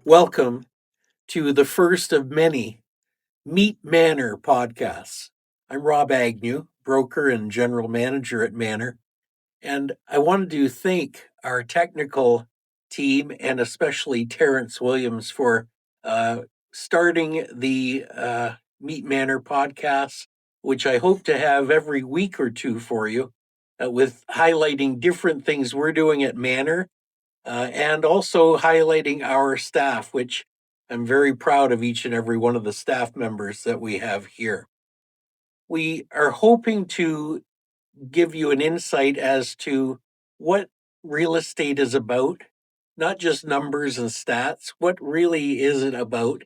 Welcome to the first of many Meet Manor podcasts. I'm Rob Agnew, broker and general manager at Manor, and I wanted to thank our technical team and especially Terrence Williams for uh, starting the Meet Manor podcast, which I hope to have every week or two for you, with highlighting different things we're doing at Manor and also highlighting our staff, which I'm very proud of each and every one of the staff members that we have here. We are hoping to give you an insight as to what real estate is about, not just numbers and stats. What really is it about,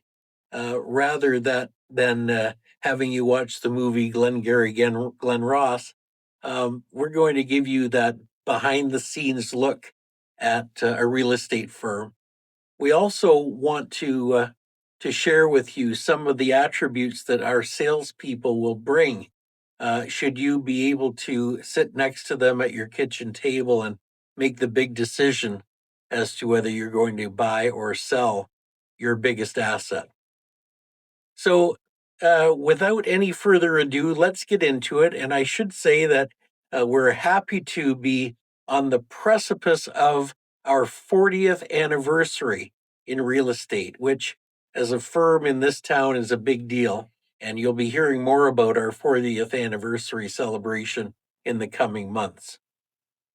rather than having you watch the movie Glengarry Glen Ross? We're going to give you that behind the scenes look at a real estate firm. We also want to share with you some of the attributes that our salespeople will bring. Should you be able to sit next to them at your kitchen table and make the big decision as to whether you're going to buy or sell your biggest asset? So, without any further ado, let's get into it. And I should say that we're happy to be on the precipice of our 40th anniversary in real estate, which, as a firm in this town, is a big deal. And you'll be hearing more about our 40th anniversary celebration in the coming months.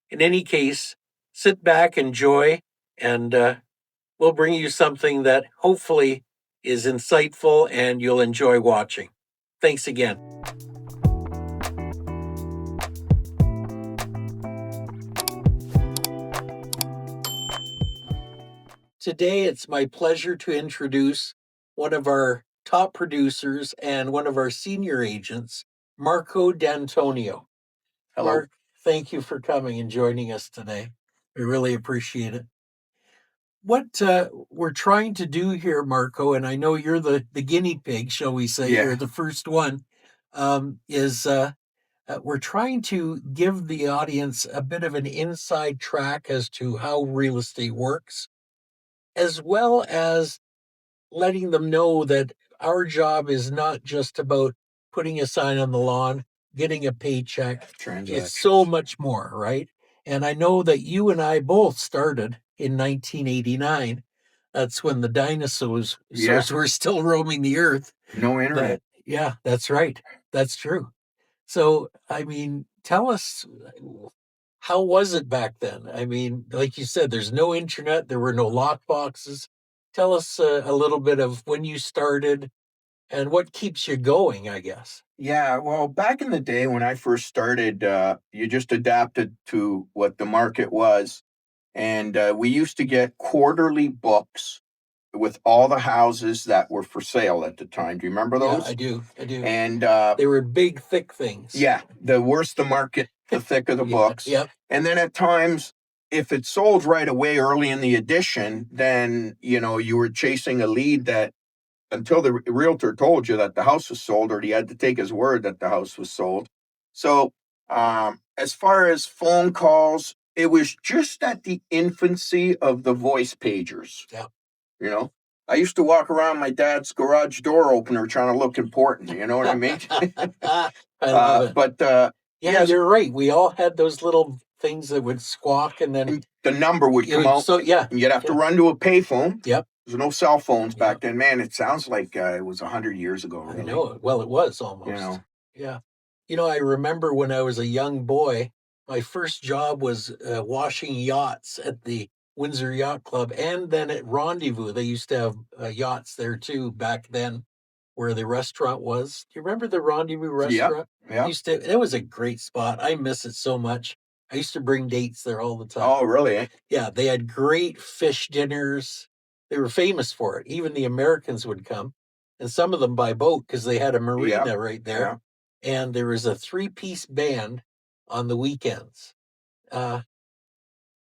In any case, sit back, enjoy, and we'll bring you something that hopefully is insightful and you'll enjoy watching. Thanks again. Today, it's my pleasure to introduce one of our top producers and one of our senior agents, Marco D'Antonio. Hello. Mark, thank you for coming and joining us today. We really appreciate it. What we're trying to do here, Marco, and I know you're the guinea pig, shall we say, Yeah. you're the first one, is we're trying to give the audience a bit of an inside track as to how real estate works, as well as letting them know that our job is not just about putting a sign on the lawn, getting a paycheck. It's so much more, right? And I know that you and I both started in 1989. That's when the dinosaurs Yeah. were still roaming the earth. No internet. Yeah, that's right. That's true. So, I mean, tell us, how was it back then? I mean, like you said, there's no internet, there were no lock boxes. Tell us a little bit of when you started and what keeps you going, I guess. Yeah, well, back in the day when I first started, you just adapted to what the market was. And we used to get quarterly books with all the houses that were for sale at the time. Do you remember Yeah, those? I do. And They were big, thick things. yeah, the worse the market, the thicker the books. Yep. And then at times, if it sold right away early in the edition, then, you were chasing a lead that until the realtor told you that the house was sold, or he had to take his word that the house was sold. So, as far as phone calls, it was just at the infancy of the voice pagers. Yeah. I used to walk around my dad's garage door opener trying to look important. You know what I mean? I love it. But Yeah, you're right. We all had those little things that would squawk and then the number would come out. So, yeah. And you'd have to run to a payphone. Yep. There's no cell phones back then. Man, it sounds like it was 100 years ago. Really. I know it. Well, it was almost. Yeah. I remember when I was a young boy, my first job was washing yachts at the Windsor Yacht Club and then at Rendezvous. They used to have yachts there too back then where the restaurant was. Do you remember the Rendezvous restaurant? Yeah. It was a great spot. I miss it so much. I used to bring dates there all the time. Oh, really? Yeah, they had great fish dinners. They were famous for it. Even the Americans would come, and some of them by boat because they had a marina right there. Yeah. And there was a 3-piece band on the weekends.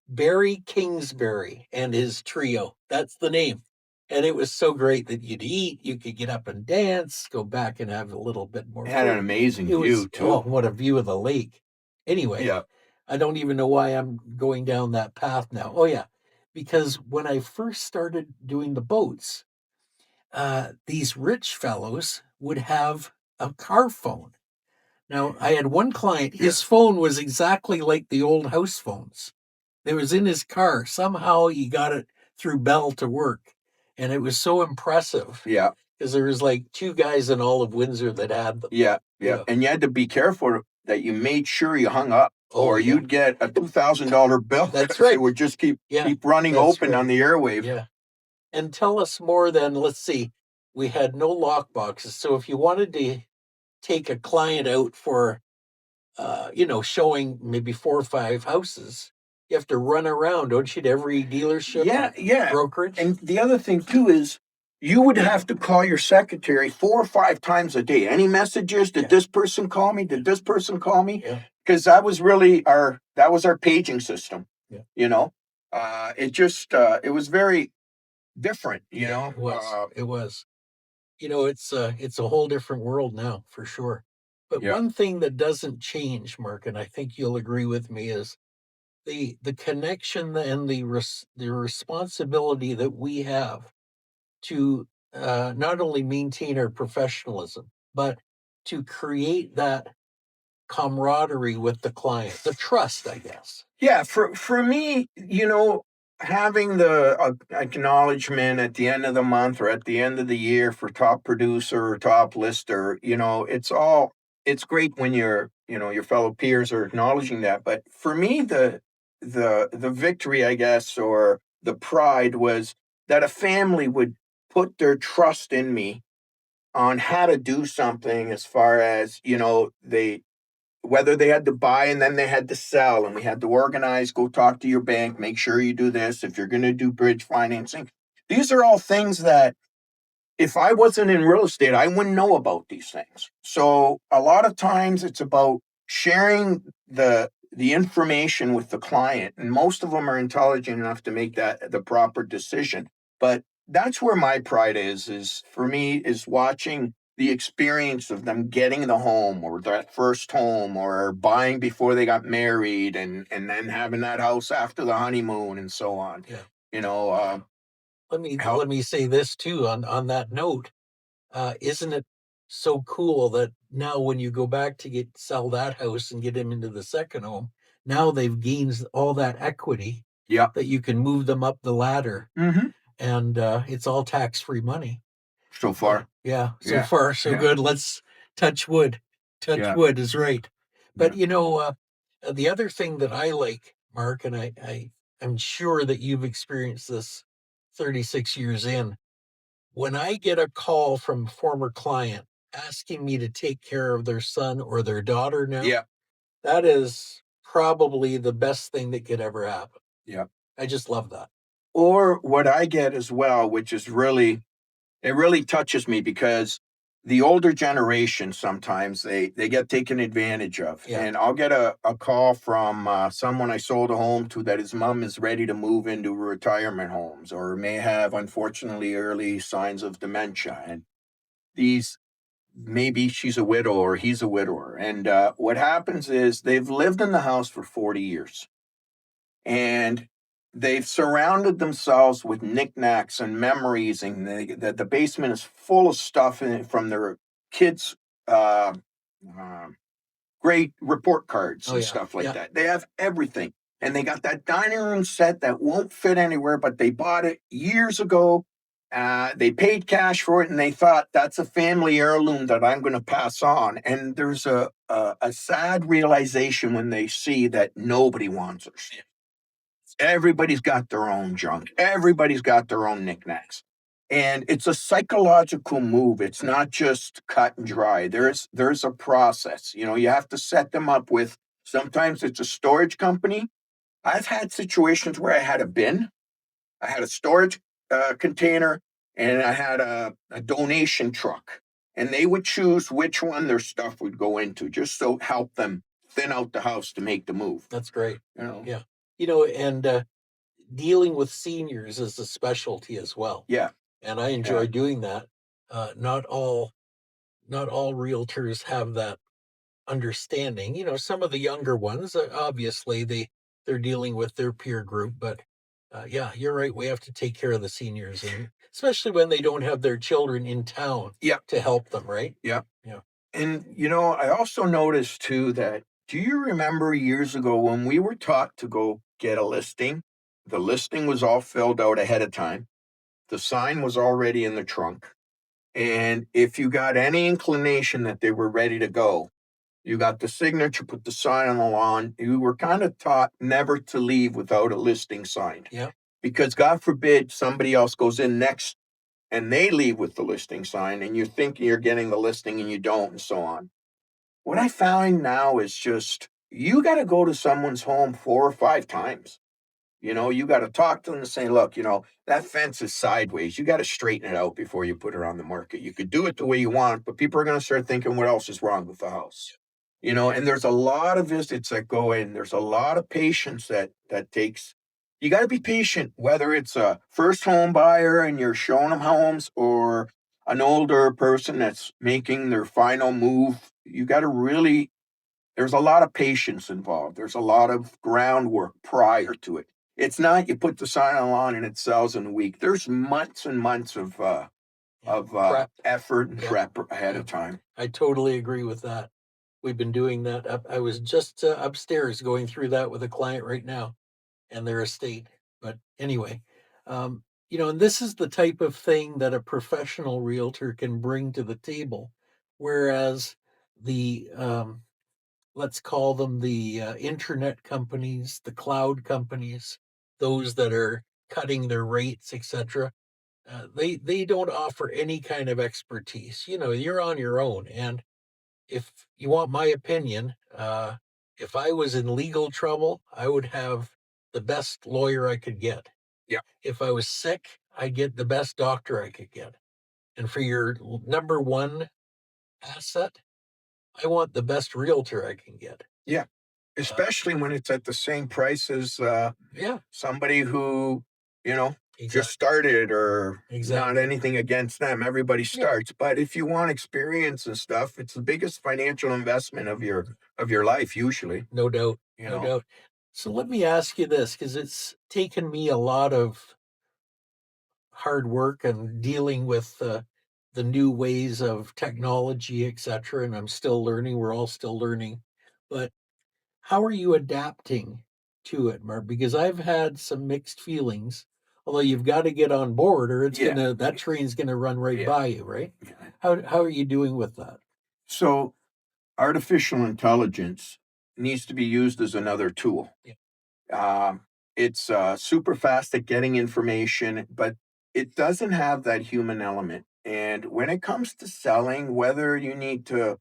Barry Kingsbury and his trio. That's the name. And it was so great that you'd eat, you could get up and dance, go back and have a little bit more. It had an amazing view, too. Oh, what a view of the lake. Anyway, yeah. I don't even know why I'm going down that path now. Oh, yeah. because when I first started doing the boats, these rich fellows would have a car phone. Now, I had one client, his phone was exactly like the old house phones. It was in his car. Somehow he got it through Bell to work. And it was so impressive. Yeah. Because there was like 2 guys in all of Windsor that had them. Yeah. And you had to be careful that you made sure you hung up, or you'd get a $2,000 bill. That's right. It would just keep running That's open on the airwave. Yeah. And tell us more then. Let's see. We had no lock boxes. So if you wanted to take a client out for, showing maybe 4 or 5 houses, you have to run around, don't you, to every dealership? Yeah. Brokerage. And the other thing too is you would have to call your secretary 4 or 5 times a day. Any messages? Did this person call me? Did this person call me? Yeah. Because that was really our paging system. Yeah. It was very different, you know. It was. It's a whole different world now for sure. But one thing that doesn't change, Mark, and I think you'll agree with me, is the connection and the responsibility that we have to not only maintain our professionalism, but to create that camaraderie with the client, the trust, I guess. Yeah, for me, having the acknowledgement at the end of the month or at the end of the year for top producer or top lister, it's great when your fellow peers are acknowledging that. But for me, the victory, I guess, or the pride was that a family would put their trust in me on how to do something, as far as, whether they had to buy and then they had to sell, and we had to organize, go talk to your bank, make sure you do this if you're going to do bridge financing. These are all things that if I wasn't in real estate, I wouldn't know about these things. So a lot of times it's about sharing the information with the client, and most of them are intelligent enough to make that the proper decision. But that's where my pride is for me, is watching the experience of them getting the home, or that first home, or buying before they got married, and then having that house after the honeymoon and so on. Yeah. You know, Let me say this too on that note. Isn't it so cool that now when you go back to sell that house and get them into the second home, now they've gained all that equity that you can move them up the ladder, and it's all tax-free money. So far. So far so good. Let's touch wood. Touch wood is right. But the other thing that I like, Mark, and I'm sure that you've experienced this 36 years in, when I get a call from a former client asking me to take care of their son or their daughter now, that is probably the best thing that could ever happen. Yeah. I just love that. Or what I get as well, which is it really touches me, because the older generation, sometimes they get taken advantage of. Yeah. And I'll get a call from someone I sold a home to, that his mom is ready to move into retirement homes, or may have, unfortunately, early signs of dementia. And these maybe she's a widow or he's a widower. And what happens is they've lived in the house for 40 years. And they've surrounded themselves with knickknacks and memories, and that the basement is full of stuff in it from their kids' uh, uh, great report cards and stuff like that. They have everything. And they got that dining room set that won't fit anywhere, but they bought it years ago. They paid cash for it, and they thought, that's a family heirloom that I'm going to pass on. And there's a sad realization when they see that nobody wants it. Everybody's got their own junk. Everybody's got their own knickknacks. And it's a psychological move. It's not just cut and dry. There's a process. You have to set them up with, sometimes it's a storage company. I've had situations where I had a bin, I had a storage container, and I had a donation truck. And they would choose which one their stuff would go into, just so help them thin out the house to make the move. That's great. Yeah. And dealing with seniors is a specialty as well. Yeah. And I enjoy doing that. Not all realtors have that understanding. Some of the younger ones, obviously they're dealing with their peer group, but Yeah, you're right. We have to take care of the seniors, and especially when they don't have their children in town Yeah, to help them, right? yeah. Yeah. And I also noticed too that, do you remember years ago when we were taught to go get a listing? The listing was all filled out ahead of time. The sign was already in the trunk. And if you got any inclination that they were ready to go, you got the signature, put the sign on the lawn. You were kind of taught never to leave without a listing signed. Yeah. Because God forbid somebody else goes in next and they leave with the listing sign and you think you're getting the listing and you don't, and so on. What I find now is just you got to go to someone's home 4 or 5 times. You got to talk to them and say, look, that fence is sideways. You got to straighten it out before you put it on the market. You could do it the way you want, but people are going to start thinking, what else is wrong with the house? And there's a lot of visits that go in. There's a lot of patience that takes. You got to be patient, whether it's a first home buyer and you're showing them homes or an older person that's making their final move. You got to really, there's a lot of patience involved. There's a lot of groundwork prior to it. It's not you put the sign on and it sells in a week. There's months and months of Prep. effort and Yeah. prep ahead Yeah. of time. I totally agree with that. We've been doing that. I was just upstairs going through that with a client right now and their estate. But anyway, and this is the type of thing that a professional realtor can bring to the table, whereas the let's call them the internet companies, the cloud companies, those that are cutting their rates, etc. They don't offer any kind of expertise. You're on your own, and if you want my opinion, if I was in legal trouble, I would have the best lawyer I could get. Yeah. If I was sick, I'd get the best doctor I could get. And for your number one asset, I want the best realtor I can get. Yeah. Especially when it's at the same price as Yeah, somebody who, just exactly. started, or not Exactly. anything against them. Everybody Yeah. starts. But if you want experience and stuff, it's the biggest financial investment of your life, usually. No doubt. You No know. doubt. So let me ask you this, because it's taken me a lot of hard work and dealing with the new ways of technology, etc. And I'm still learning. We're all still learning. But how are you adapting to it, Mark? Because I've had some mixed feelings. Although you've got to get on board, or that train's gonna run right Yeah. by you, right? How are you doing with that? So artificial intelligence needs to be used as another tool. Yeah. Um, it's super fast at getting information, but it doesn't have that human element. And when it comes to selling, whether you need to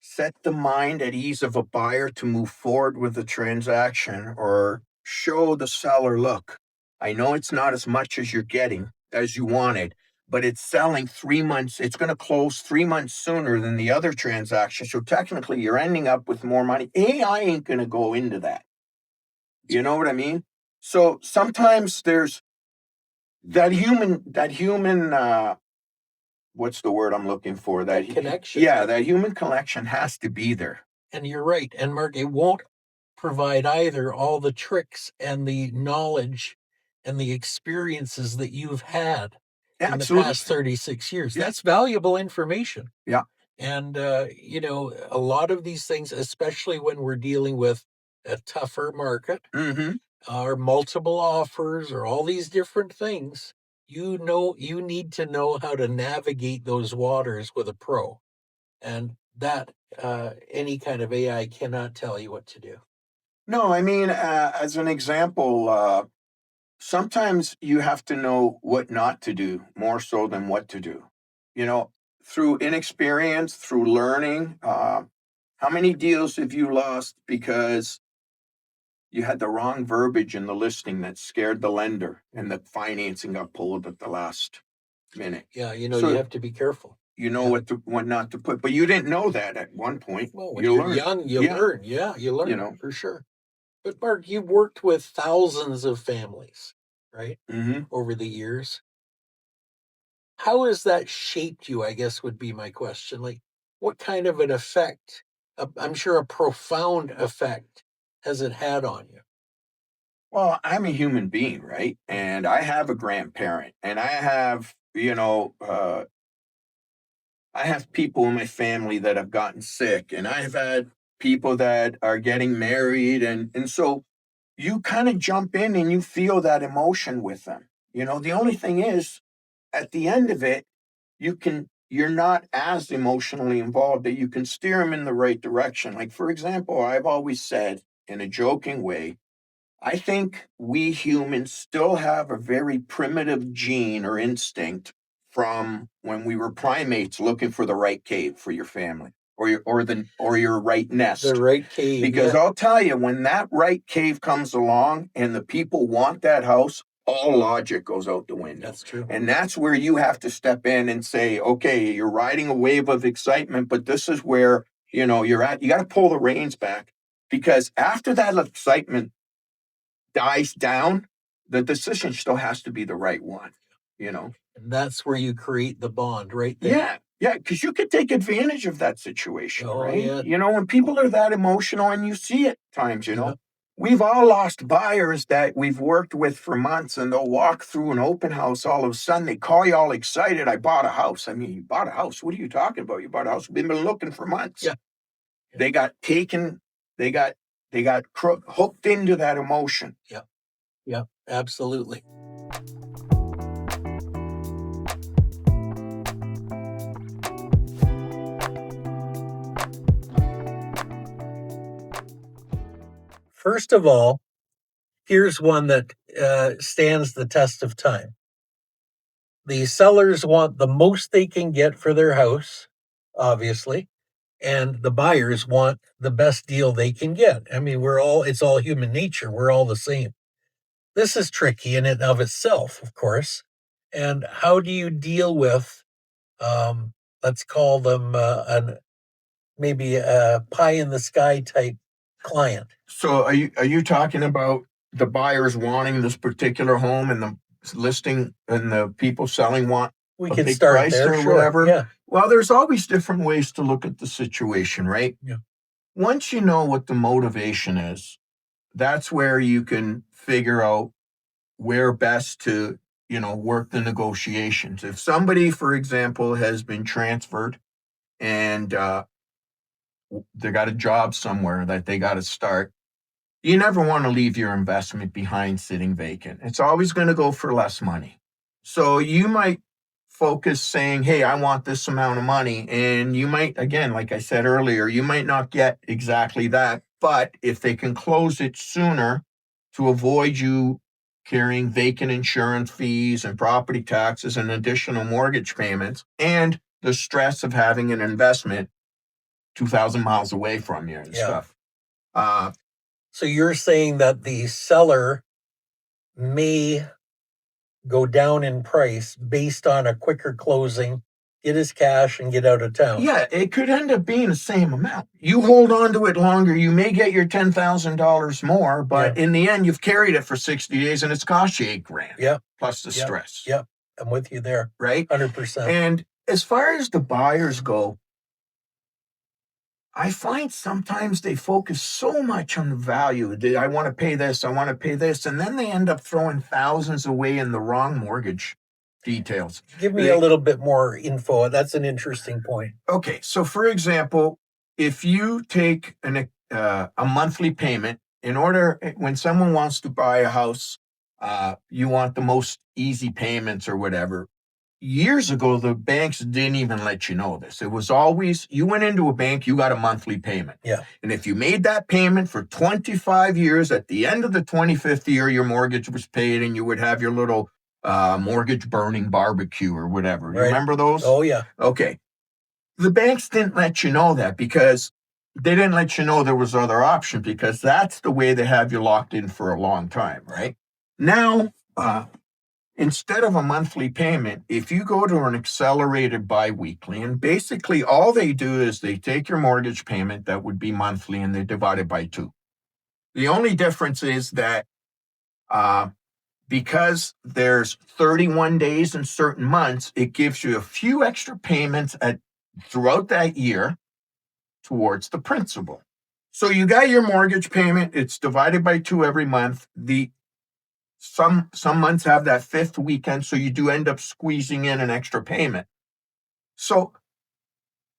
set the mind at ease of a buyer to move forward with the transaction or show the seller, look, I know it's not as much as you're getting as you wanted, but it's selling 3 months. It's going to close 3 months sooner than the other transaction. So technically, you're ending up with more money. AI ain't going to go into that. You know what I mean? So sometimes there's that human, what's the word I'm looking for? That connection. Yeah, that human connection has to be there. And you're right. And Mark, it won't provide either all the tricks and the knowledge and the experiences that you've had in the Absolutely. past 36 years. Yeah. That's valuable information. Yeah. And, a lot of these things, especially when we're dealing with a tougher market Mm-hmm. or multiple offers or all these different things, you need to know how to navigate those waters with a pro. And that any kind of AI cannot tell you what to do. No, I mean, as an example, sometimes you have to know what not to do more so than what to do. You know, through inexperience, through learning. How many deals have you lost because you had the wrong verbiage in the listing that scared the lender and the financing got pulled at the last minute? Yeah, you So have to be careful. you know Yeah. what not to put, but you didn't know that at one point. Well, when You you're learn. young, you Yeah. learn. Yeah, you You learn know. for sure. But Mark, you've worked with thousands of families, right? Mm-hmm. Over the years. How has that shaped you? I guess would be my question. Like, what kind of an effect? I'm sure a profound effect has it had on you. Well, I'm a human being, right? And I have a grandparent, and I have, I have people in my family that have gotten sick, and I've had people that are getting married, and so you kind of jump in and you feel that emotion with them. The only thing is, at the end of it, you're not as emotionally involved, that you can steer them in the right direction. Like, for example, I've always said in a joking way, I think we humans still have a very primitive gene or instinct from when we were primates looking for the right cave for your family, or your right nest. The right cave. Because Yeah. I'll tell you, when that right cave comes along and the people want that house, all logic goes out the window. That's true. And that's where you have to step in and say, okay, you're riding a wave of excitement, but this is where, you're at. You got to pull the reins back, because after that excitement dies down, the decision still has to be the right one. And that's where you create the bond right there. Yeah. Yeah, because you could take advantage of that situation, Oh, right? yeah. When people are that emotional, and you see it times, Yeah. we've all lost buyers that we've worked with for months, and they'll walk through an open house. All of a sudden, they call you all excited. I bought a house. I mean, you bought a house. What are you talking about? You bought a house. We've been looking for months. Yeah. They got taken. They got hooked into that emotion. Yeah. Yeah, absolutely. First of all, here's one that stands the test of time. The sellers want the most they can get for their house, obviously, and the buyers want the best deal they can get. I mean, it's all human nature. We're all the same. This is tricky in and of itself, of course. And how do you deal with, let's call them maybe a pie in the sky type client? So are you talking about the buyers wanting this particular home, and the listing and the people selling want We a can big start price there, or sure. whatever? Yeah. Well, there's always different ways to look at the situation, right? Yeah. Once you know what the motivation is, that's where you can figure out where best to, work the negotiations. If somebody, for example, has been transferred, and they got a job somewhere that they got to start, you never want to leave your investment behind sitting vacant. It's always going to go for less money. So you might focus saying, hey, I want this amount of money. And you might, again, like I said earlier, you might not get exactly that. But if they can close it sooner to avoid you carrying vacant insurance fees and property taxes and additional mortgage payments, and the stress of having an investment 2,000 miles away from you and stuff. So you're saying that the seller may go down in price based on a quicker closing, get his cash, and get out of town. Yeah, it could end up being the same amount. You hold on to it longer, you may get your $10,000 more, but in the end, you've carried it for 60 days and it's cost you $8,000. Yeah. Plus the stress. Yep. I'm with you there. Right? 100%. And as far as the buyers go, I find sometimes they focus so much on the value. I want to pay this, I want to pay this, and then they end up throwing thousands away in the wrong mortgage details. Give me a little bit more info. That's an interesting point. Okay, so for example, if you take a monthly payment, when someone wants to buy a house, you want the most easy payments or whatever. Years ago, the banks didn't even let you know this. It was always, you went into a bank, you got a monthly payment. Yeah. And if you made that payment for 25 years, at the end of the 25th year, your mortgage was paid, and you would have your little mortgage burning barbecue or whatever. You remember those? Oh, yeah. Okay. The banks didn't let you know that, because they didn't let you know there was other options, because that's the way they have you locked in for a long time, right? Now, instead of a monthly payment, if you go to an accelerated biweekly, and basically all they do is they take your mortgage payment that would be monthly and they divide it by 2. The only difference is that because there's 31 days in certain months, it gives you a few extra payments throughout that year towards the principal. So you got your mortgage payment, it's divided by 2 every month. The Some months have that fifth weekend, so you do end up squeezing in an extra payment. So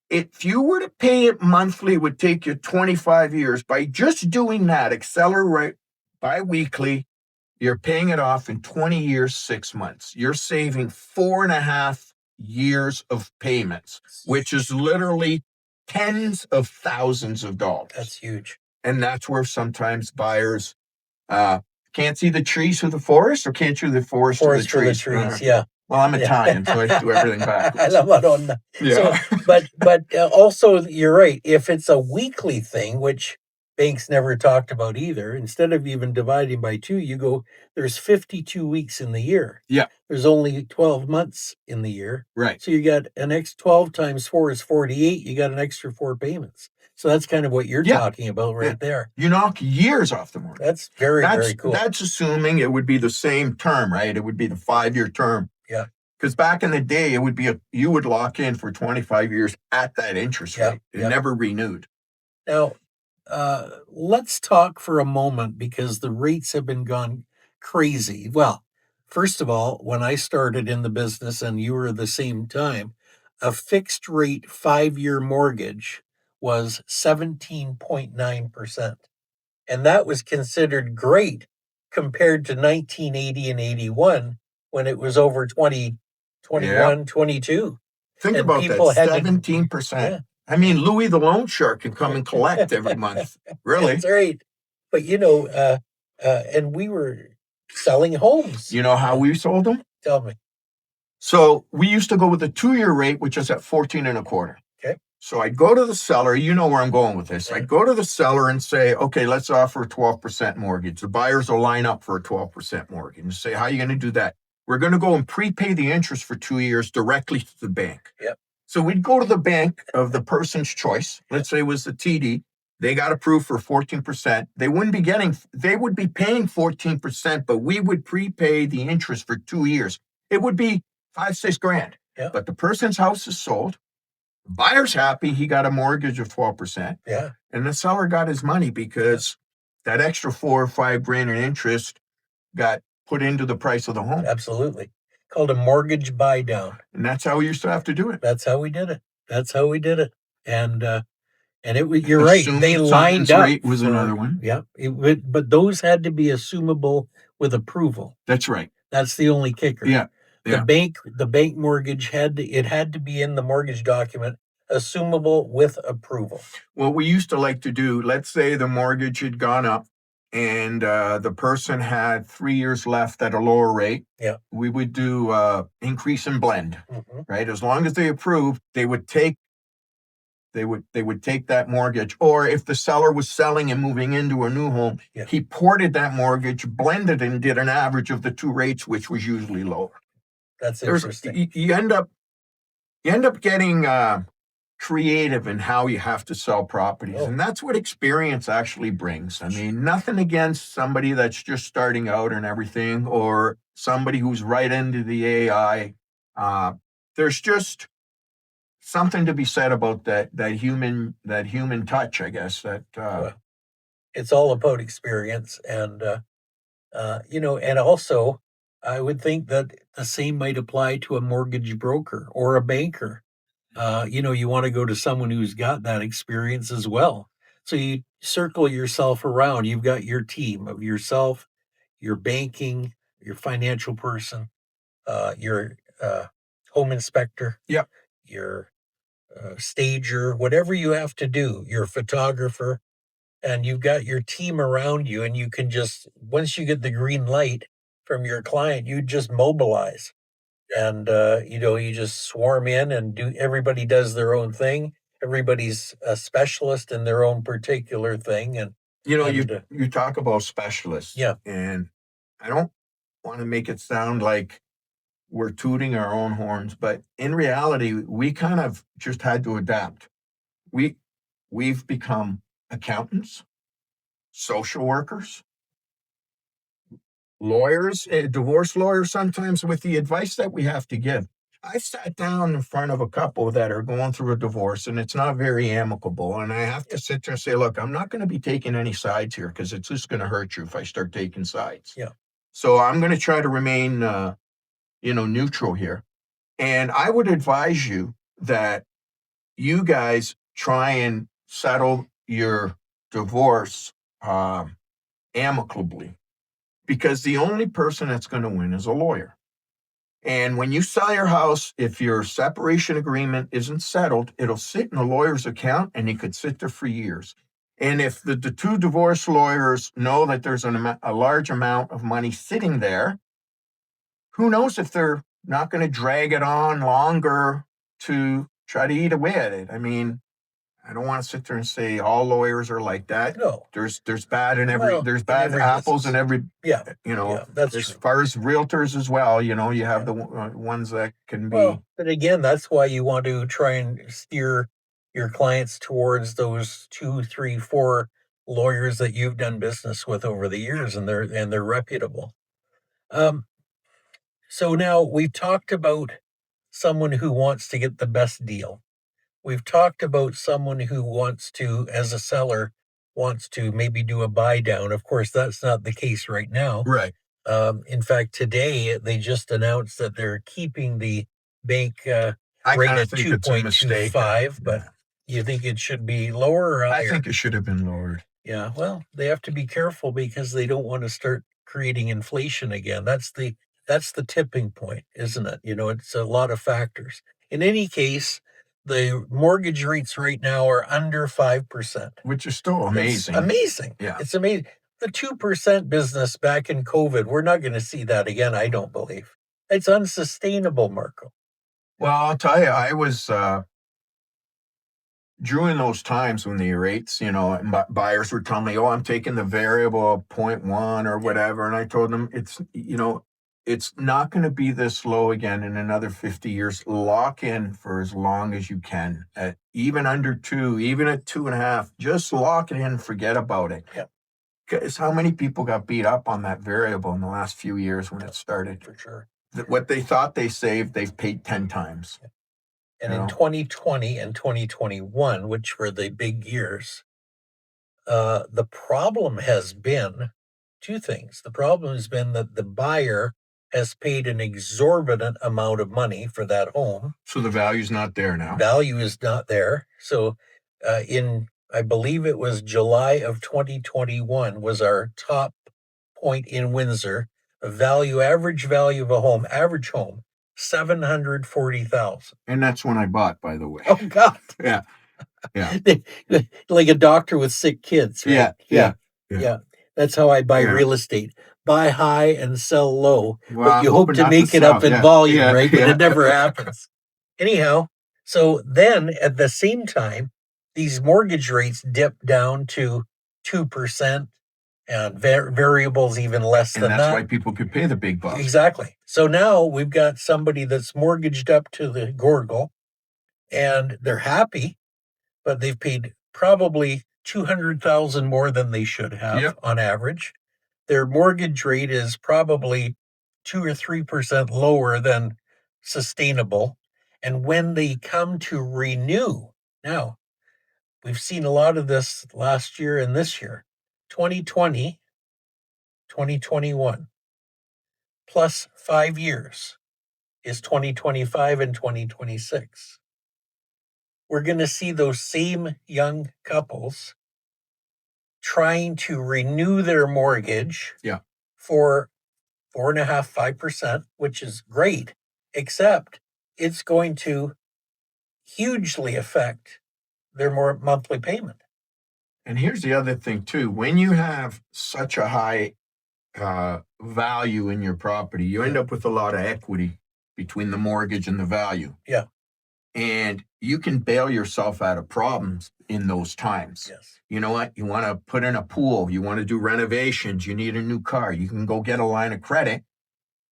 if you were to pay it monthly, it would take you 25 years. By just doing that, accelerate bi-weekly, you're paying it off in 20 years, 6 months. You're saving 4.5 years of payments, which is literally tens of thousands of dollars. That's huge. And that's where sometimes buyers can't see the trees through the forest, or can't see the forest through the trees. Yeah. Well, I'm Italian, so I do everything backwards. Yeah. So, but also, you're right. If it's a weekly thing, which banks never talked about either, instead of even dividing by 2, you go, there's 52 weeks in the year. Yeah. There's only 12 months in the year. Right. So you got an extra 12 times 4 is 48. You got an extra 4 payments. So that's kind of what you're talking about right there. You knock years off the mortgage. That's very cool. That's assuming it would be the same term, right? It would be the 5-year term. Yeah. Because back in the day, it would be you would lock in for 25 years at that interest rate. It never renewed. Now, let's talk for a moment, because the rates have been gone crazy. Well, first of all, when I started in the business and you were the same time, a fixed rate 5-year mortgage was 17.9%. And that was considered great compared to 1980 and 81, when it was over 20, 21, 22. Think about that, 17%. I mean, Louis the loan shark can come and collect every month. Really? That's right. But, and we were selling homes. You know how we sold them? Tell me. So we used to go with the 2-year rate, which is at 14.25. Okay. So I'd go to the seller. You know where I'm going with this. I'd go to the seller and say, okay, let's offer a 12% mortgage. The buyers will line up for a 12% mortgage and say, how are you going to do that? We're going to go and prepay the interest for 2 years directly to the bank. Yep. So we'd go to the bank of the person's choice. Let's say it was the TD. They got approved for 14%. They would be paying 14%, but we would prepay the interest for 2 years. It would be $5,000-6,000. Yeah. But the person's house is sold. The buyer's happy. He got a mortgage of 12%. Yeah. And the seller got his money because that extra $4,000 or $5,000 in interest got put into the price of the home. Absolutely. Called a mortgage buy down. And that's how we used to have to do it. That's how we did it. And it was, you're right. They lined up. Rate was another one. Yeah. But those had to be assumable with approval. That's right. That's the only kicker. Yeah. The bank mortgage had to be in the mortgage document, assumable with approval. What we used to like to do, let's say the mortgage had gone up and the person had 3 years left at a lower rate. Yeah. We would do increase and blend, right? As long as they approved, they would take that mortgage. Or if the seller was selling and moving into a new home, he ported that mortgage, blended, and did an average of the 2 rates, which was usually lower. That's interesting. You end up getting creative in how you have to sell properties. And that's what experience actually brings. I mean, nothing against somebody that's just starting out and everything, or somebody who's right into the AI. There's just something to be said about that human touch, I guess. It's all about experience, and and also I would think that the same might apply to a mortgage broker or a banker. You want to go to someone who's got that experience as well. So you circle yourself around. You've got your team of yourself, your banking, your financial person, your home inspector, your stager, whatever you have to do, your photographer, and you've got your team around you, and you can just, once you get the green light from your client, you just mobilize. And, you just swarm in and everybody does their own thing. Everybody's a specialist in their own particular thing. And, you talk about specialists. Yeah. And I don't want to make it sound like we're tooting our own horns, but in reality, we kind of just had to adapt. We've become accountants, social workers, lawyers, divorce lawyers sometimes, with the advice that we have to give. I sat down in front of a couple that are going through a divorce, and it's not very amicable. And I have to sit there and say, look, I'm not going to be taking any sides here, because it's just going to hurt you if I start taking sides. Yeah. So I'm going to try to remain, neutral here. And I would advise you that you guys try and settle your divorce amicably, because the only person that's going to win is a lawyer. And when you sell your house, if your separation agreement isn't settled, it'll sit in a lawyer's account, and it could sit there for years. And if the two divorce lawyers know that there's a large amount of money sitting there, who knows if they're not going to drag it on longer to try to eat away at it. I mean, I don't want to sit there and say all lawyers are like that. No, There's bad in every, there's bad every apples business. in every, Yeah, that's as true. far as realtors as well, you have the ones that can be. Well, but again, that's why you want to try and steer your clients towards those 2, 3, 4 lawyers that you've done business with over the years, and they're reputable. So now we've talked about someone who wants to get the best deal. We've talked about someone who wants to, as a seller, wants to maybe do a buy down. Of course, that's not the case right now. Right. In fact, today they just announced that they're keeping the bank rate at 2.25, but you think it should be lower or higher? I think it should have been lowered. Yeah, well, they have to be careful because they don't want to start creating inflation again. That's the tipping point, isn't it? It's a lot of factors. In any case, the mortgage rates right now are under 5%. Which is still amazing. It's amazing. Yeah. It's amazing. The 2% business back in COVID, we're not going to see that again, I don't believe. It's unsustainable, Marco. Well, I'll tell you, I was during those times when the rates, buyers were telling me, "Oh, I'm taking the variable 0.1 or whatever," and I told them it's not going to be this low again in another 50 years. Lock in for as long as you can, at even under 2, even at 2.5. Just lock it in, forget about it. Yep. Because how many people got beat up on that variable in the last few years when it started? For sure. What they thought they saved, they've paid 10 times. Yep. And in 2020 and 2021, which were the big years, the problem has been 2 things. The problem has been that the buyer has paid an exorbitant amount of money for that home. So the value's not there now. Value is not there. So I believe it was July of 2021 was our top point in Windsor. Average value of a home, average home, $740,000. And that's when I bought, by the way. Oh God. Yeah. Yeah. Like a doctor with sick kids, right? Yeah. That's how I buy real estate. Buy high and sell low, Well, but you hope to make it up in volume, right? But it never happens. Anyhow, so then at the same time, these mortgage rates dip down to 2%, and variables even less than that. And that's why people could pay the big bucks. Exactly. So now we've got somebody that's mortgaged up to the gorgle, and they're happy, but they've paid probably $200,000 more than they should have on average. Their mortgage rate is probably 2 or 3% lower than sustainable. And when they come to renew, now we've seen a lot of this last year and this year, 2020, 2021, plus 5 years is 2025 and 2026. We're going to see those same young couples trying to renew their mortgage for 4.5%, 5%, which is great, except it's going to hugely affect their monthly payment. And here's the other thing too. When you have such a high value in your property, you end up with a lot of equity between the mortgage and the value. Yeah. And you can bail yourself out of problems in those times. Yes. You know what? You want to put in a pool. You want to do renovations. You need a new car. You can go get a line of credit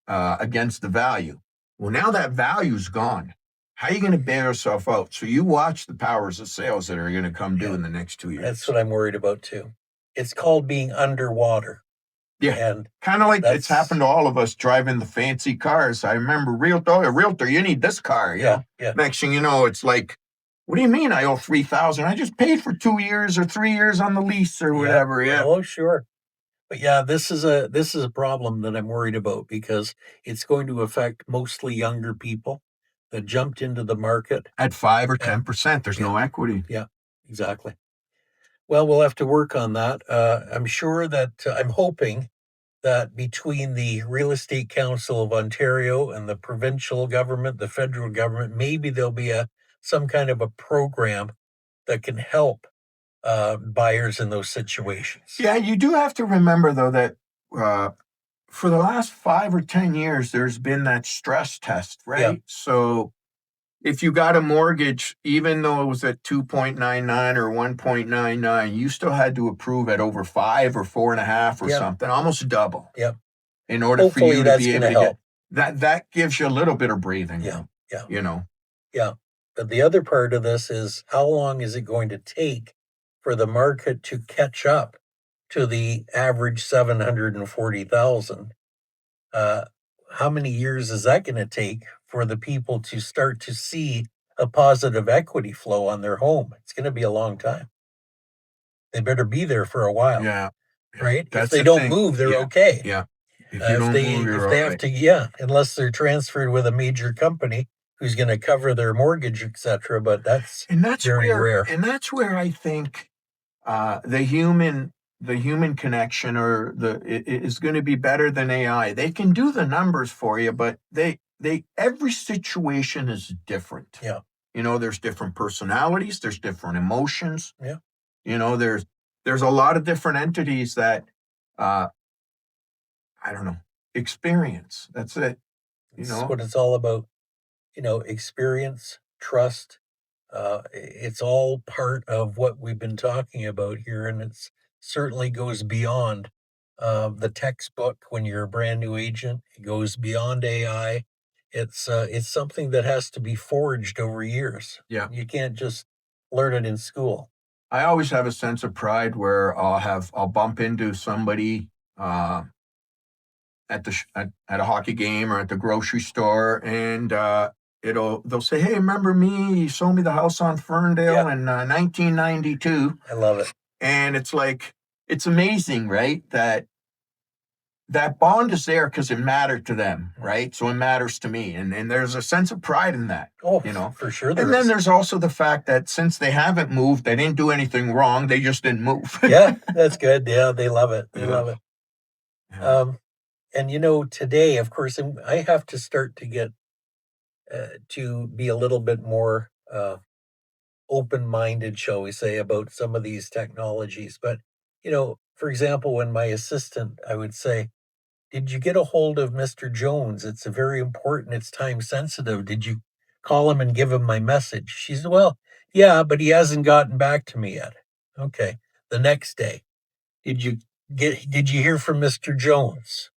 against the value. Well, now that value's gone. How are you going to bail yourself out? So you watch the powers of sales that are going to come due in the next 2 years. That's what I'm worried about too. It's called being underwater. Yeah, and kind of like it's happened to all of us driving the fancy cars. I remember realtor, you need this car. Yeah. Next thing you know, it's like, what do you mean I owe $3,000? I just paid for 2 years or 3 years on the lease or whatever. Yeah. Oh, sure. But yeah, this is a problem that I'm worried about because it's going to affect mostly younger people that jumped into the market At 5 or and 10%, there's no equity. yeah, exactly. Well, we'll have to work on that. I'm sure that I'm hoping that between the Real Estate Council of Ontario and the provincial government, the federal government, maybe there'll be some kind of a program that can help buyers in those situations. Yeah, you do have to remember though that for the last 5 or 10 years, there's been that stress test, right? Yeah. So if you got a mortgage, even though it was at 2.99 or 1.99, you still had to approve at over 5 or 4.5 or Yep. something, almost double. Yep. In order Hopefully for you to that's be going able to to help. get that gives you a little bit of breathing Yeah. room, Yeah. you know. Yeah. But the other part of this is how long is it going to take for the market to catch up to the average 740,000? How many years is that going to take for the people to start to see a positive equity flow on their home? It's going to be a long time. They better be there for a while. Yeah. Right? If That's they the don't thing. move, they're Yeah. okay. Yeah. If you don't move, you're if all they have right. to, unless they're transferred with a major company who's going to cover their mortgage, etc. But that's very rare. And that's where I think the human connection or is going to be better than AI. They can do the numbers for you, but they every situation is different. Yeah. You know, there's different personalities, there's different emotions. Yeah. You know, there's a lot of different entities that I don't know, experience. That's it. You That's know, what it's all about. Experience, trust. It's all part of what we've been talking about here, and it's certainly goes beyond the textbook when you're a brand new agent. It goes beyond AI. It's something that has to be forged over years. Yeah. You can't just learn it in school. I always have a sense of pride where I'll bump into somebody at a hockey game or at the grocery store, and they'll say, "Hey, remember me? You sold me the house on Ferndale in 1992." I love it. And it's like it's amazing, right? That bond is there because it mattered to them, right? So it matters to me, and there's a sense of pride in that. Oh, you know, for sure. and then there's also the fact that since they haven't moved, they didn't do anything wrong. They just didn't move. Yeah, that's good. Yeah, they love it. They Yeah. love it. Yeah. And today, of course, I have to start to get to be a little bit more open-minded, shall we say, about some of these technologies. But for example, when my assistant, I would say, "Did you get a hold of Mr. Jones? It's a very important. It's time sensitive. Did you call him and give him my message?" She said, "Well, yeah, but he hasn't gotten back to me yet." Okay. The next day, Did you hear from Mr. Jones?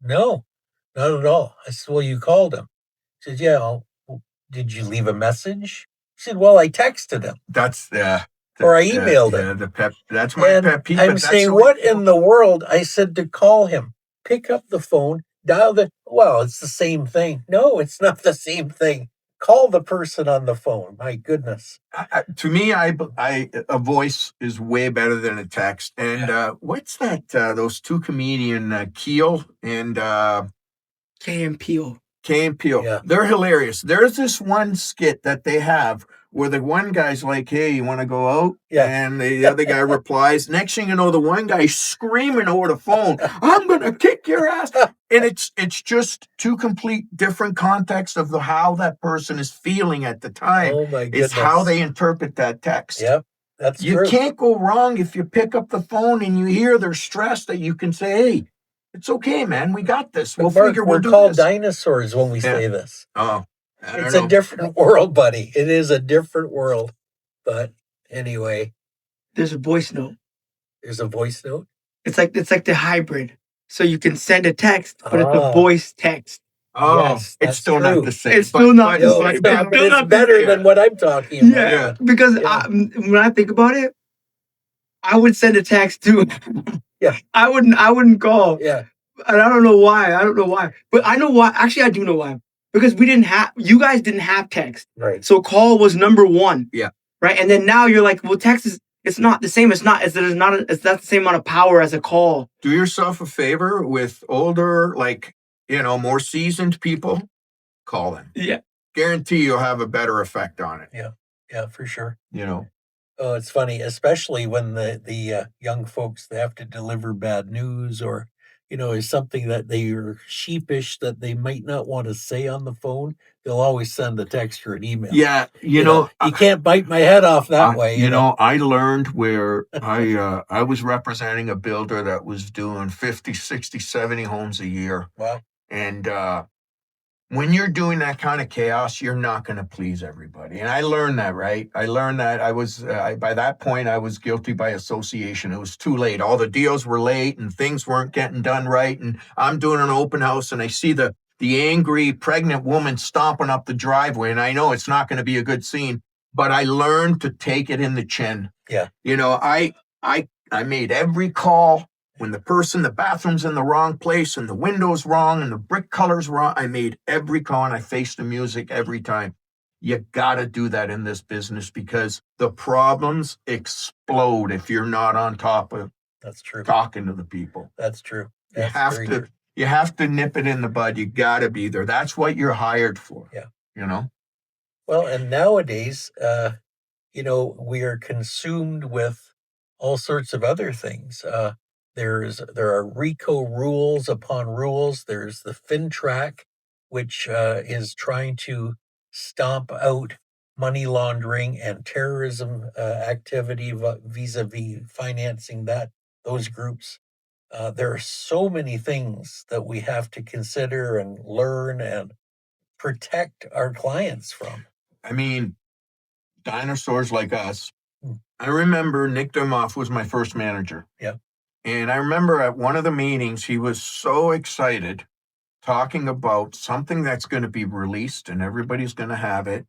No, not at all. I said, "Well, you called him." She said, "Yeah. Well, did you leave a message?" She said, "Well, I texted him That's or I emailed him." the pep. That's my And pet peeve. I'm saying, "What in the world?" I said to call him, pick up the phone, dial well, it's the same thing. No, it's not the same thing. Call the person on the phone. My goodness. To me, a voice is way better than a text. And what's that? Those two comedian Keel and Key and Peele. Yeah. They're hilarious. There's this one skit that they have where the one guy's like, "Hey, you want to go out?" Yeah. And the other guy replies. Next thing you know, the one guy's screaming over the phone, "I'm gonna kick your ass!" And it's just two complete different contexts of how that person is feeling at the time. Oh my goodness. It's how they interpret that text. Yep. That's You true. can't go wrong if you pick up the phone and you hear they're stressed, that you can say, "Hey, it's okay, man. We got this. We'll Mark, figure we're we'll do called this." dinosaurs when we say this. Oh, It's a different world, buddy. It is a different world. But anyway, There's a voice note. there's a voice note. It's like the hybrid. So you can send a text, but it's a voice text. Oh, Yes, it's that's still true. not the same. It's still not the No, same. it's not, but Still it's not the better same. than what I'm talking about. Yeah. Because Yeah. when I think about it, I would send a text too. Yeah. I wouldn't call. Yeah. And I don't know why. But I know why. Actually, I do know why. Because you guys didn't have text. Right. So call was number one. Yeah. Right. And then now you're like, well, text is it's not the same. It's not it's not the same amount of power as a call. Do yourself a favor with older, like, more seasoned people. Call them. Yeah. Guarantee you'll have a better effect on it. Yeah, for sure. Oh, it's funny, especially when the young folks, they have to deliver bad news, or is something that they are sheepish that they might not want to say on the phone. They'll always send a text or an email. Yeah, you can't bite my head off that way. I learned where I was representing a builder that was doing 50, 60, 70 homes a year. Wow. And when you're doing that kind of chaos, you're not going to please everybody. And I learned that, right? I learned that by that point, I was guilty by association. It was too late. All the deals were late and things weren't getting done right. And I'm doing an open house and I see the angry pregnant woman stomping up the driveway. And I know it's not going to be a good scene, but I learned to take it in the chin. Yeah. I made every call. When the bathroom's in the wrong place and the window's wrong and the brick color's wrong, I made every call and I faced the music every time. You got to do that in this business because the problems explode if you're not on top of That's true. Talking to the people. That's true. You have to nip it in the bud. You got to be there. That's what you're hired for. Yeah. Well, and nowadays, we are consumed with all sorts of other things. There are RICO rules upon rules. There's the FinTrack, which is trying to stomp out money laundering and terrorism activity vis-a-vis financing those groups. There are so many things that we have to consider and learn and protect our clients from. I mean, dinosaurs like us. I remember Nick Demoff was my first manager. Yeah. And I remember at one of the meetings, he was so excited talking about something that's going to be released and everybody's going to have it.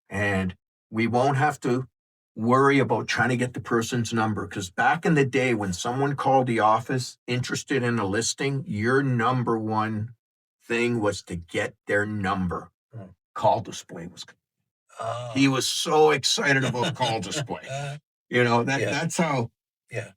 And we won't have to worry about trying to get the person's number. Because back in the day, when someone called the office interested in a listing, your number one thing was to get their number. Call display was. He was so excited about call display. That's how. Yeah.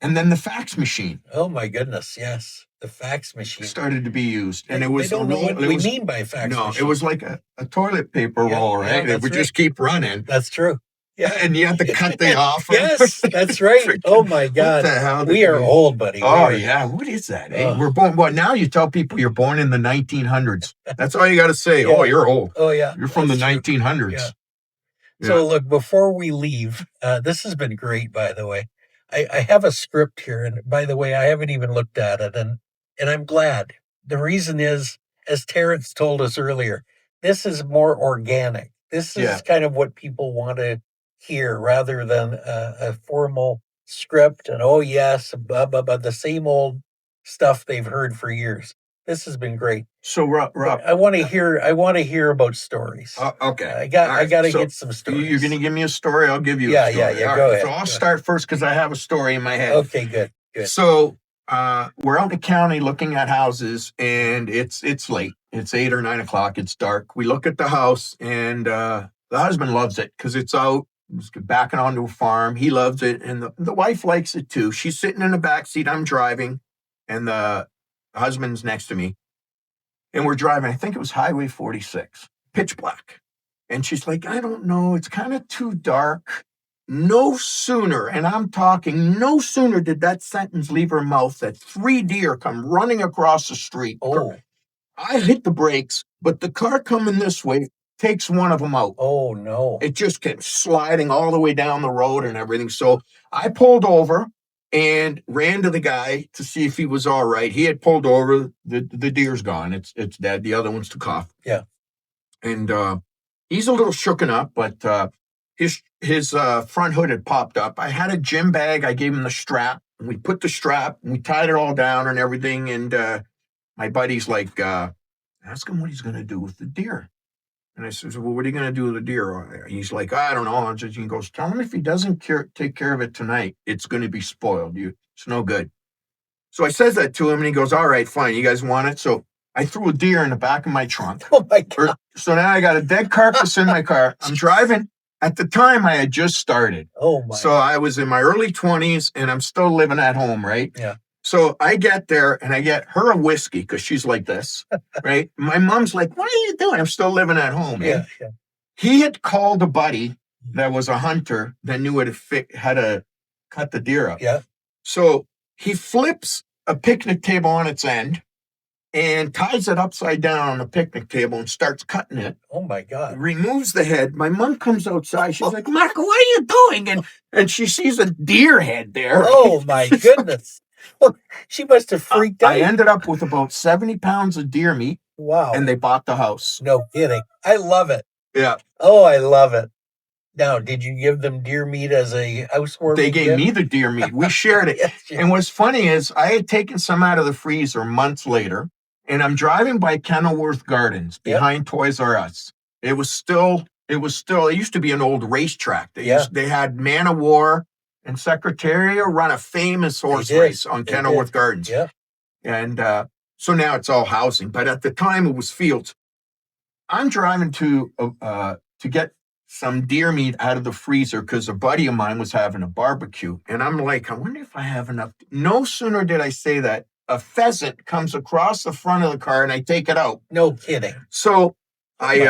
And then the fax machine. Oh my goodness, yes. The fax machine started to be used. And it was they don't know what we mean by fax machine. No, it was like a toilet paper roll, right? It would just keep running. That's true. Yeah. And you had to cut the off. Yes, that's right. Oh my God. What the hell? We are old, buddy. Yeah. What is that? We're born. Well, now you tell people you're born in the 1900s. That's all you got to say. Yeah. Oh, you're old. Oh, yeah. You're from the 1900s. Yeah. So look, before we leave, this has been great, by the way. I have a script here, and by the way, I haven't even looked at it, and I'm glad. The reason is, as Terrence told us earlier, this is more organic. This is kind of what people want to hear, rather than a formal script and blah blah blah, the same old stuff they've heard for years. This has been great. So Rob, I want to hear about stories. Okay, I got to get some stories. You're going to give me a story. I'll give you. A story. Yeah. Go ahead. So I'll start first because I have a story in my head. Okay, good. So we're out in the county looking at houses, and it's late. It's 8 or 9 o'clock. It's dark. We look at the house, and the husband loves it because it's out. It's backing onto a farm. He loves it, and the wife likes it too. She's sitting in the back seat. I'm driving, and the husband's next to me. And we're driving. I think it was Highway 46, pitch black. And she's like, I don't know. It's kind of too dark. No sooner, and I'm talking, no sooner did that sentence leave her mouth that 3 deer come running across the street. Oh. I hit the brakes, but the car coming this way takes one of them out. Oh, no. It just kept sliding all the way down the road and everything. So I pulled over and ran to the guy to see if he was all right. He had pulled over. The deer's gone. It's dead. The other one's took off. Yeah. And he's a little shooken up, but his front hood had popped up. I had a gym bag. I gave him the strap. And we put the strap and we tied it all down and everything. And my buddy's like, ask him what he's going to do with the deer. And I said, well, what are you going to do with the deer? He's like, I don't know. He goes, tell him if he doesn't take care of it tonight, it's going to be spoiled. It's no good. So I says that to him, and he goes, all right, fine. You guys want it? So I threw a deer in the back of my trunk. Oh, my God. So now I got a dead carcass in my car. I'm driving At the time, I had just started. Oh my. So I was in my early 20s and I'm still living at home, right? Yeah. So I get there and I get her a whiskey because she's like this, right? My mom's like, what are you doing? I'm still living at home. Yeah. He had called a buddy that was a hunter that knew how to cut the deer up. Yeah. So he flips a picnic table on its end and ties it upside down on the picnic table and starts cutting it. Oh my God. Removes the head. My mom comes outside. She's like, Marco, what are you doing? And she sees a deer head there. Oh my goodness. She must have freaked out. I ended up with about 70 pounds of deer meat. Wow. And they bought the house. No kidding. I love it. Yeah. Oh, I love it. Now, did you give them deer meat as a housewarming They gave me the deer meat. We shared it. Yes, And what's funny is I had taken some out of the freezer months later, and I'm driving by Kenilworth Gardens behind Toys R Us. It used to be an old racetrack. They had Man of War and Secretariat run a famous horse race on Kenilworth Gardens. Yeah. And so now it's all housing. But at the time it was fields. I'm driving to get some deer meat out of the freezer because a buddy of mine was having a barbecue. And I'm like, I wonder if I have enough. No sooner did I say that, a pheasant comes across the front of the car and I take it out. No kidding. So I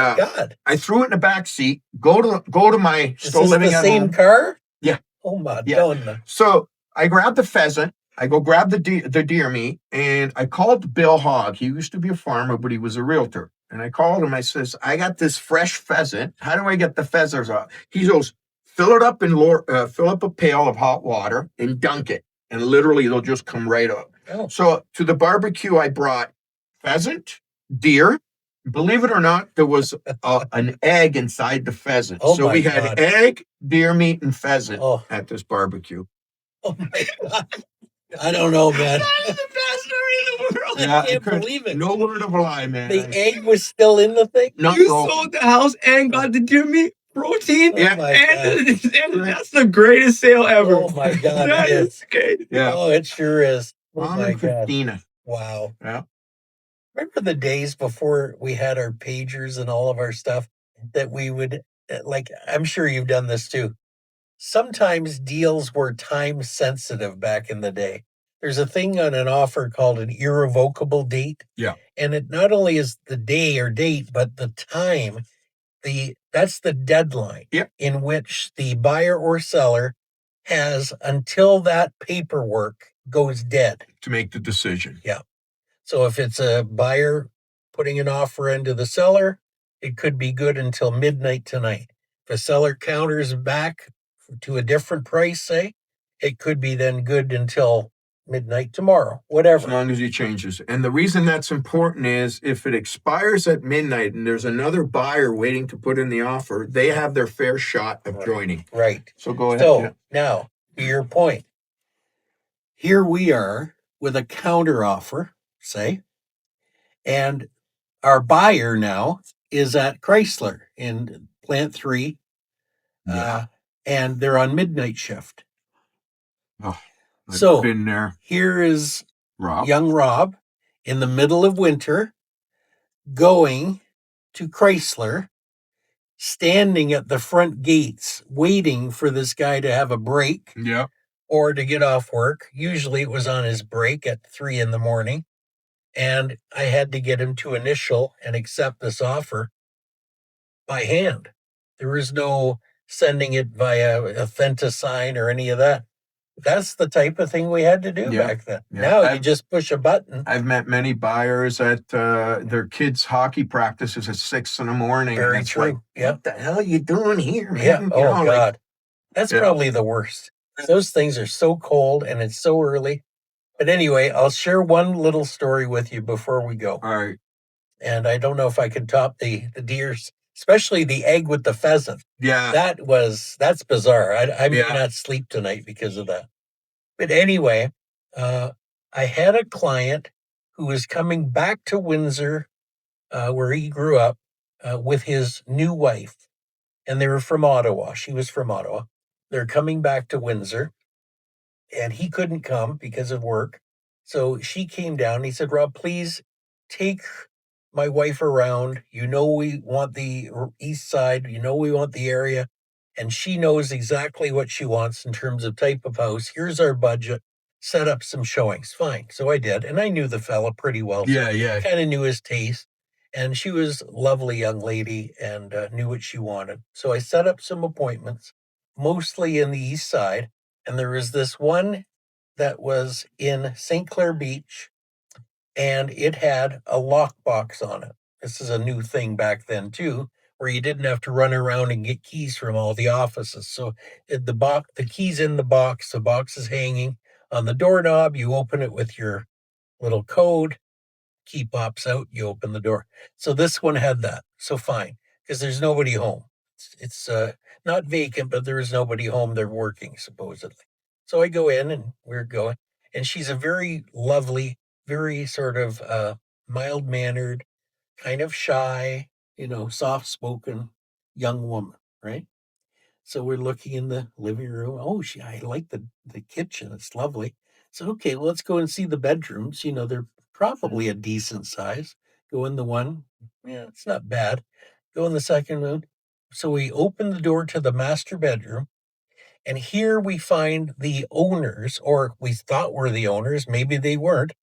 threw it in the back seat, go to my still living at home. Same car? Yeah. Oh my God. So I grabbed the pheasant. I go grab the deer meat, and I called Bill Hogg. He used to be a farmer, but he was a realtor. And I called him. I says, I got this fresh pheasant. How do I get the feathers off? He goes, fill up a pail of hot water and dunk it. And literally they'll just come right up. Oh. So to the barbecue, I brought pheasant, deer. Believe it or not, there was an egg inside the pheasant. Oh, so we had God. egg, deer meat, and pheasant at this barbecue. Oh my God. I don't know, man. That is the best story in the world. Yeah, I can't believe it. No word of a lie, man. The egg was still in the thing? You sold the house and got the deer meat, protein, Yeah. and that's the greatest sale ever. Oh my God. That is great. Yeah. Oh, it sure is. Oh Mom my and God. Christina. Wow. Yeah. Remember the days before we had our pagers and all of our stuff that we would, I'm sure you've done this too. Sometimes deals were time sensitive back in the day. There's a thing on an offer called an irrevocable date. Yeah. And it not only is the day or date, but the time, that's the deadline in which the buyer or seller has until that paperwork goes dead to make the decision. Yeah. So if it's a buyer putting an offer into the seller, it could be good until midnight tonight. If a seller counters back to a different price, say, it could be then good until midnight tomorrow, whatever. As long as he changes. And the reason that's important is if it expires at midnight and there's another buyer waiting to put in the offer, they have their fair shot of joining. Right. So go ahead. So now, to your point, here we are with a counter offer, say, and our buyer now is at Chrysler in Plant 3, and they're on midnight shift. Oh, I've been there. Here is young Rob in the middle of winter going to Chrysler, standing at the front gates, waiting for this guy to have a break or to get off work. Usually it was on his break at 3 a.m. And I had to get him to initial and accept this offer by hand. There is no sending it via Authentisign or any of that. That's the type of thing we had to do back then. Yeah. Now you just push a button. I've met many buyers at their kids' hockey practices at 6 a.m. Very true. What the hell are you doing here, man? Yeah. Oh, God. That's probably the worst. Those things are so cold and it's so early. But anyway, I'll share one little story with you before we go. All right. And I don't know if I can top the deers, especially the egg with the pheasant. Yeah. That's bizarre. I may not sleep tonight because of that. But anyway, I had a client who was coming back to Windsor, where he grew up, with his new wife. And they were from Ottawa. She was from Ottawa. They're coming back to Windsor. And he couldn't come because of work. So she came down. He said, Rob, please take my wife around. You know we want the east side. You know we want the area. and she knows exactly what she wants in terms of type of house. Here's our budget. Set up some showings. Fine. So I did. And I knew the fella pretty well. Yeah. Kind of knew his taste. And she was a lovely young lady and knew what she wanted. So I set up some appointments, mostly in the east side. And there was this one that was in St. Clair Beach, and it had a lockbox on it. This is a new thing back then, too, where you didn't have to run around and get keys from all the offices. So the key's in the box is hanging on the doorknob. You open it with your little code, key pops out, you open the door. So this one had that. So fine, because there's nobody home. It's not vacant, but there is nobody home. They're working, supposedly. So I go in and we're going. And she's a very lovely, very sort of mild-mannered, kind of shy, soft-spoken young woman, right? So we're looking in the living room. Oh, I like the kitchen. It's lovely. So, okay, well, let's go and see the bedrooms. They're probably a decent size. Go in the one. Yeah, it's not bad. Go in the second room. So we open the door to the master bedroom. And here we find the owners, or we thought were the owners. Maybe they weren't.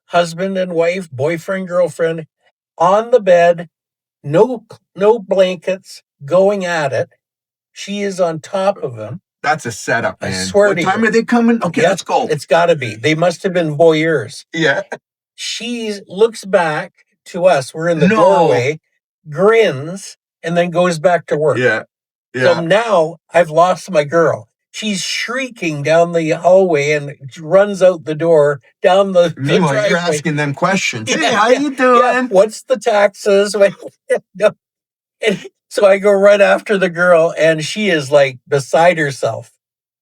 Husband and wife, boyfriend, girlfriend, on the bed. No blankets, going at it. She is on top of him. That's a setup, man. I swear what time are they coming? Okay, let's go. It's got to be. They must have been voyeurs. Yeah. She looks back to us. We're in the doorway, grins, and then goes back to work. Yeah. So now I've lost my girl. She's shrieking down the hallway and runs out the door, down the Meanwhile, driveway. you're asking them questions. Yeah, hey, how you doing? Yeah. What's the taxes? And so I go right after the girl, and she is like beside herself.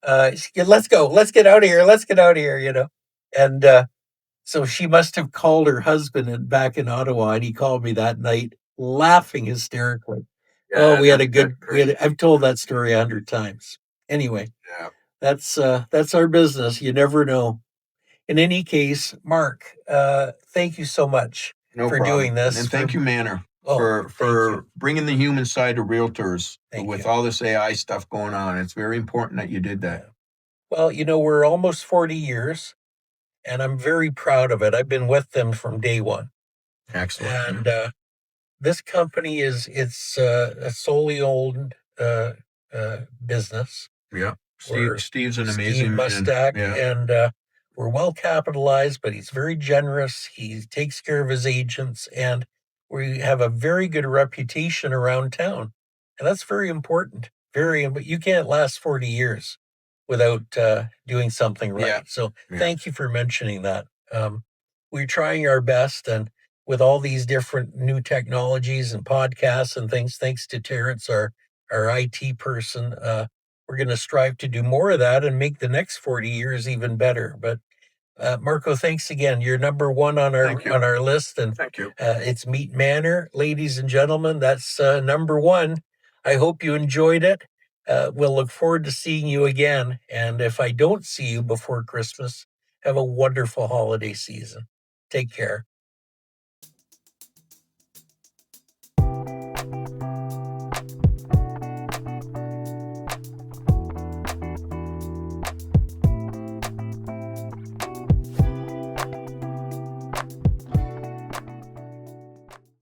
Let's go. Let's get out of here. Let's get out of here, And so she must have called her husband back in Ottawa, and he called me that night, laughing hysterically. Yeah, we had a good. I've told that story 100 times. Anyway, that's our business. You never know. In any case, Mark, thank you so much for doing this. And thank you, Manor, for bringing the human side of realtors with all this AI stuff going on. It's very important that you did that. Well, we're almost 40 years, and I'm very proud of it. I've been with them from day one. Excellent. And this company it's a solely owned business. Yeah. Steve's an amazing man. Mustak, and we're well capitalized, but he's very generous. He takes care of his agents, and we have a very good reputation around town. And that's very important. But you can't last 40 years without doing something right. Yeah. So thank you for mentioning that. We're trying our best, and with all these different new technologies and podcasts and things, thanks to Terrence, our IT person, we're going to strive to do more of that and make the next 40 years even better. But Marco, thanks again. You're number one on our list, and thank you. It's Meet Manor, ladies and gentlemen. That's number one. I hope you enjoyed it. We'll look forward to seeing you again. And if I don't see you before Christmas, have a wonderful holiday season. Take care.